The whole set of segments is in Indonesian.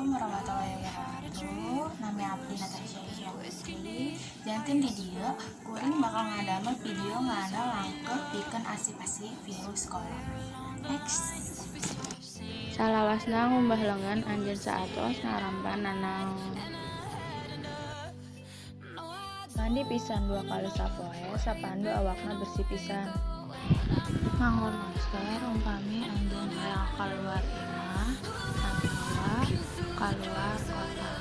Assalamualaikum warahmatullahi wabarakatuh. Nama abdi Natasha Putri. Jantin di dia, kuring bakal ngadamel video ngana langkah pikeun asip-asip virus corona. Next. Salawasna ngumbah lengan anjeun saatos ngarampan nanang. Mandi pisan 2 kali sapoe sapandu awakna bersih pisan. Nganggo masker umpami anjeun hayang kaluar imah atawa kaluar kota.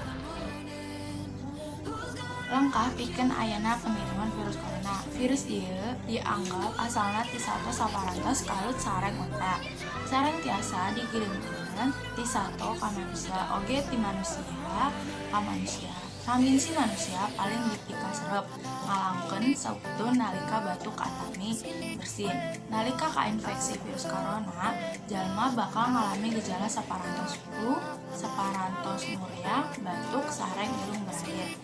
Langkah pikeun ayana pengiriman virus corona. Virus ieu dianggap asalna ti sato saparantos kalut sareng unta. Sareng tiasa dikirimkeun ti sato ka manusia oge ti manusia ka manusia. Ramin si manusia paling dipikasrep ngalangkeun sabtu nalika batuk atami bersin. Nalika kainfeksi virus corona, jalma bakal ngalami gejala saparantos flu, saparantos muria, batuk, sareng irung berair.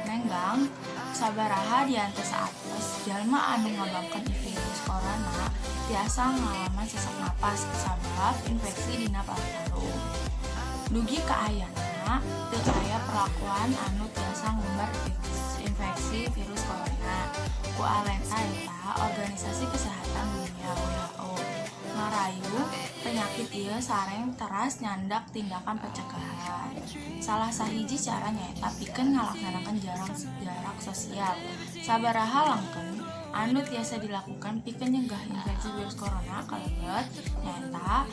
Nenggang, sabaraha diantos atos jalma anu ngabangkeun virus corona tiasa ngalaman sesak napas sabab infeksi dina paru-paru. Dugi ka ayana teu aya perlakuan anu tiasa ngumbar infeksi virus corona. Ku alena eta Organisasi Kesehatan Dunia WHO ngarayu penyakit ieu sareng teras nyandak tindakan pencegahan. Salah sahiji cara nyaeta pikeun ngalaksanakeun jarak sosial. Sabaraha langkeun anu tiasa dilakukan pikeun nyegah infeksi virus corona kalebet nyaeta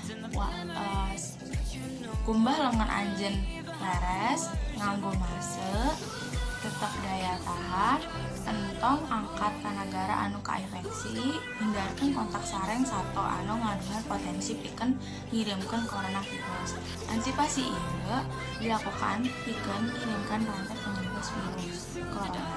kumbah lengan anjeun leres, nganggo maske, tetep daya tahan, entong angkat ka nagara anu kainfeksi, hindarkeun kontak sareng sato anu ngaduhan potensi pikeun ngirimkeun coronavirus. Antisipasi ieu dilakukan pikeun ngirimkeun rantai penyebar virus corona